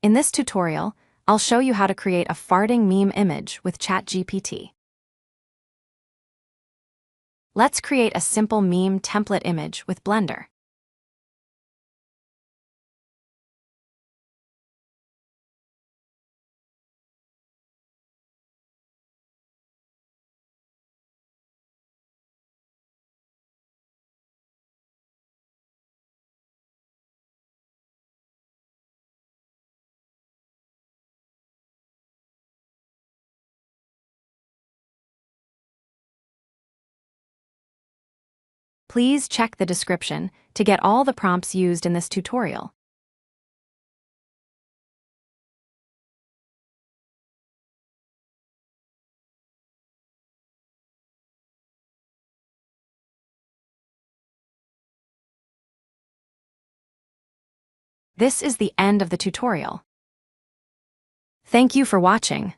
In this tutorial, I'll show you how to create a farting meme image with ChatGPT. Let's create a simple meme template image with Blender. Please check the description to get all the prompts used in this tutorial. This is the end of the tutorial. Thank you for watching.